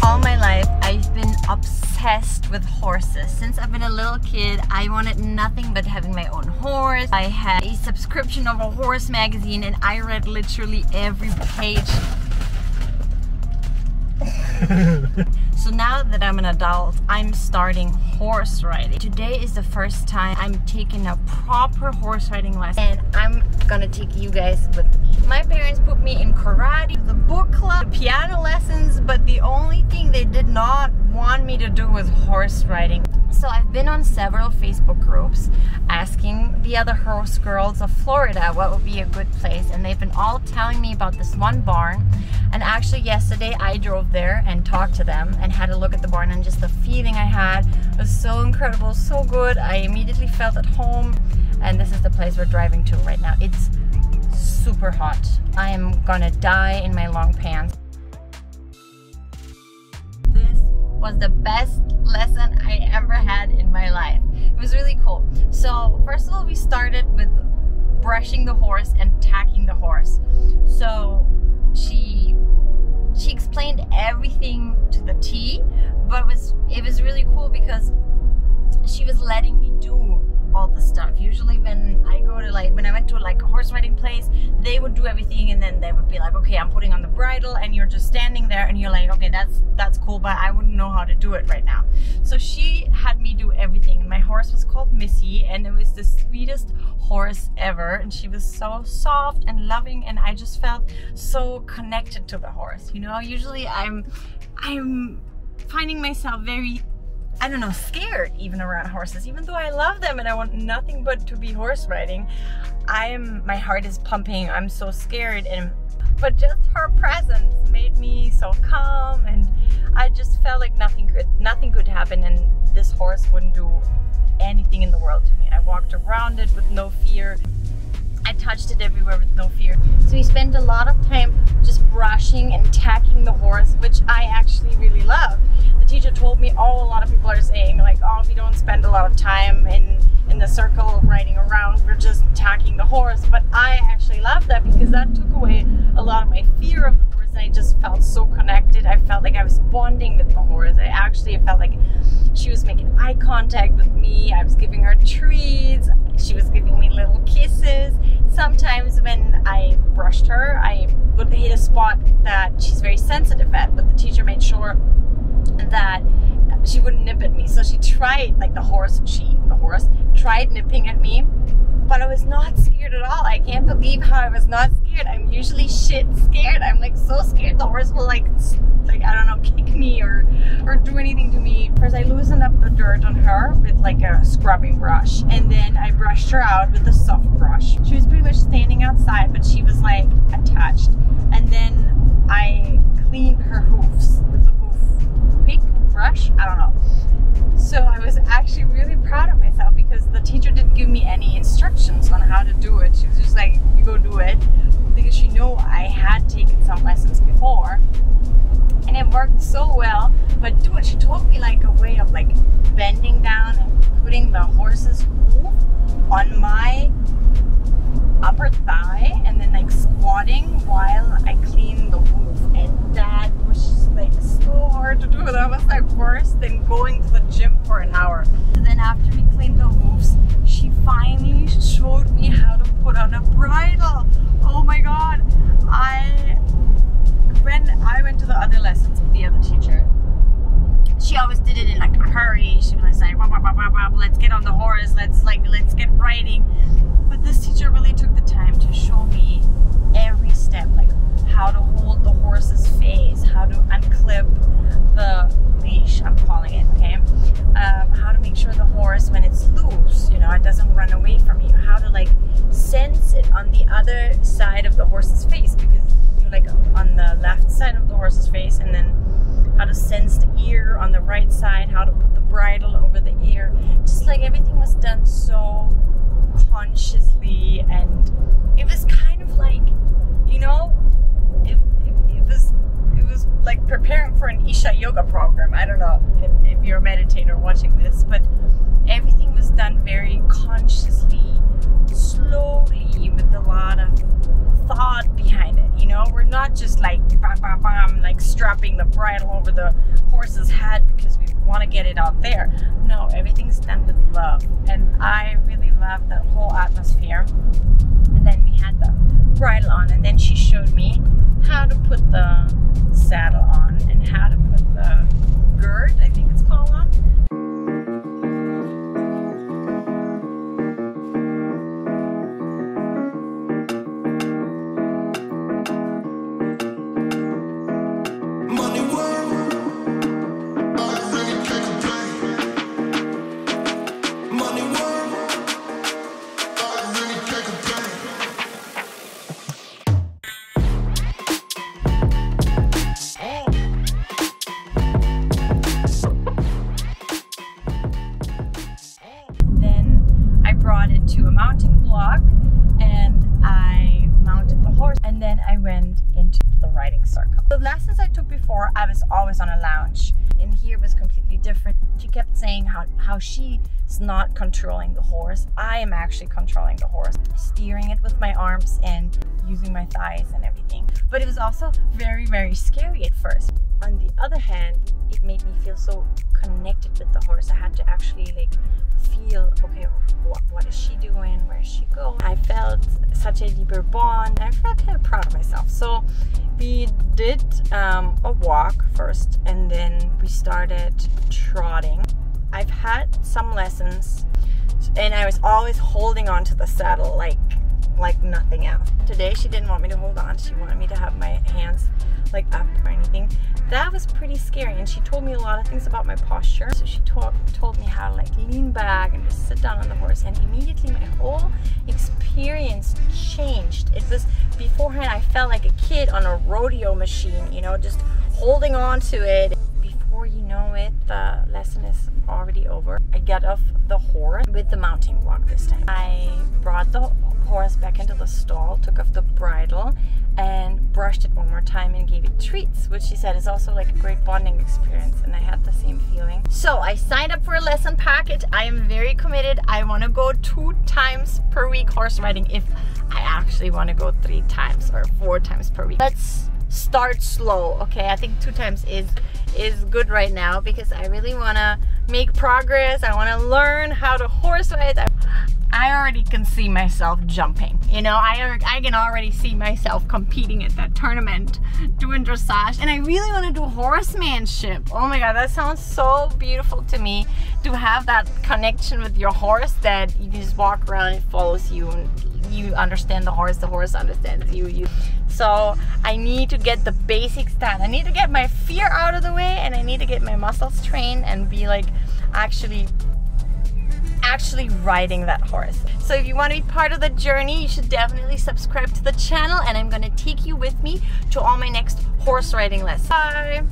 All my life, I've been obsessed with horses. Since I've been a little kid, I wanted nothing but having my own horse. I had a subscription of a horse magazine and I read literally every page. So now that I'm an adult, I'm starting horse riding. Today is the first time I'm taking a proper horse riding lesson, and I'm gonna take you guys with me. My parents put me in karate, the book club, the piano lessons, but the only thing they did not want me to do was horse riding. So I've been on several Facebook groups asking the other horse girls of Florida what would be a good place, and they've been all telling me about this one barn. And actually yesterday I drove there and talked to them and had a look at the barn, and just the feeling I had was so incredible, so good. I immediately felt at home, and this is the place we're driving to right now. It's super hot. I am gonna die in my long pants. This was the best lesson I ever had in my life. It was really cool. So first of all, we started with brushing the horse and tacking the horse. So she explained everything to the T, but it was really cool because she was letting me do all the stuff. Usually when I go to when I went to a horse riding place, they would do everything, and then they would be like, okay, I'm putting on the bridle, and you're just standing there and you're like, okay, that's cool, but I wouldn't know how to do it right now. So she had me do everything. My horse was called Missy, and it was the sweetest horse ever, and she was so soft and loving, and I just felt so connected to the horse. You know, usually I'm finding myself very, I don't know, scared even around horses, even though I love them and I want nothing but to be horse riding. My heart is pumping. I'm so scared, but just her presence made me so calm, and I just felt like nothing could happen, and this horse wouldn't do anything in the world to me. I walked around it with no fear. I touched it everywhere with no fear. So we spent a lot of time just brushing and tacking the horse, which I actually really love. The teacher told me, a lot of people are saying like, oh, we don't spend a lot of time in the circle riding around, we're just tacking the horse. But I actually love that because that took away a lot of my fear of the horse, and I just felt so connected. I felt like I was bonding with the horse. I felt like she was making eye contact with me. I was giving her treats. She was giving me little kisses. Sometimes when I brushed her, I would hit a spot that she's very sensitive at, but the teacher made sure that she wouldn't nip at me. So she tried, the horse tried nipping at me, but I was not scared at all. I can't believe how I was not scared. I'm usually shit scared. I'm so scared the horse will I don't know, kick me or do anything to me. First I loosened up the dirt on her with a scrubbing brush, and then I brushed her out with a soft brush. She was pretty much standing outside, but she was attached. And then I cleaned her hoofs with the hoof pick brush. I don't know. So I was actually really proud of myself because the teacher didn't give me any instructions on how to do it. She was just like, you go do it, because she knew I had taken some lessons before. And it worked so well. But she told me a way of bending down and putting the horse's hoof on my upper thigh, and then squatting while I cleaned the hoof. And that was so hard to do. That was worse than going to the gym for an hour. And then after we cleaned the hoofs, she finally showed me how to put on a bridle. Oh my god. When I went to the other lessons with the other teacher, she always did it in a hurry. She was like, let's get on the horse, let's get riding. But this teacher really took the time to show me every step, how to hold the horse's face, how to unclip the leash, I'm calling it, okay? How to make sure the horse, when it's loose, it doesn't run away from you. How to sense it on the other side of the horse's face, because you're on the left side of the horse's face, and then how to sense the ear on the right side, how to put the bridle over the ear. Just everything was done so consciously, and it was kind of it was preparing for an Isha yoga program. I don't know if you're a meditator watching this, but everything was done very consciously, slowly, with a lot of thought behind it. We're not just bam, bam, bam, strap wrapping the bridle over the horse's head because we want to get it out there. No, everything's done with love, and I really love that whole atmosphere. And then we had the bridle on, and then she showed me how to put the saddle on and how to put the gird, I think it's called, on. To a mounting block, and I mounted the horse, and then I went into the riding circle. The lessons I took before, I was always on a lounge, and here was completely different. She kept saying how she's not controlling the horse. I am actually controlling the horse, steering it with my arms and using my thighs and everything. But it was also very, very scary at first. On the other hand, it made me feel so connected with the horse. I had to actually like feel, okay, what is she doing? Where is she going? I felt such a deeper bond. I felt kind of proud of myself. So we did a walk first, and then we started trotting. I've had some lessons, and I was always holding on to the saddle like nothing else. Today she didn't want me to hold on. She wanted me to have my hands like up or anything. That was pretty scary, and she told me a lot of things about my posture. So she told me how to like lean back and just sit down on the horse, and immediately my whole experience changed. It was, beforehand I felt like a kid on a rodeo machine, you know, just holding on to it. Before you know it, the lesson is already over. I got off the horse with the mounting block this time. I brought the horse back into the stall, took off the bridle, and brushed it one more time and gave it treats, which she said is also like a great bonding experience, and I had the same feeling. So I signed up for a lesson package. I am very committed. I want to go 2 times per week horse riding if I actually want to go 3 times or 4 times per week. Let's start slow, okay? I think 2 times is good right now because I really want to make progress. I want to learn how to horse ride. I already can see myself jumping, you know, I can already see myself competing at that tournament, doing dressage, and I really want to do horsemanship. Oh my god, that sounds so beautiful to me, to have that connection with your horse, that you can just walk around, it follows you, and you understand the horse understands you. So I need to get the basics done. I need to get my fear out of the way, and I need to get my muscles trained and be like actually riding that horse. So if you want to be part of the journey, you should definitely subscribe to the channel, and I'm going to take you with me to all my next horse riding lessons. Bye!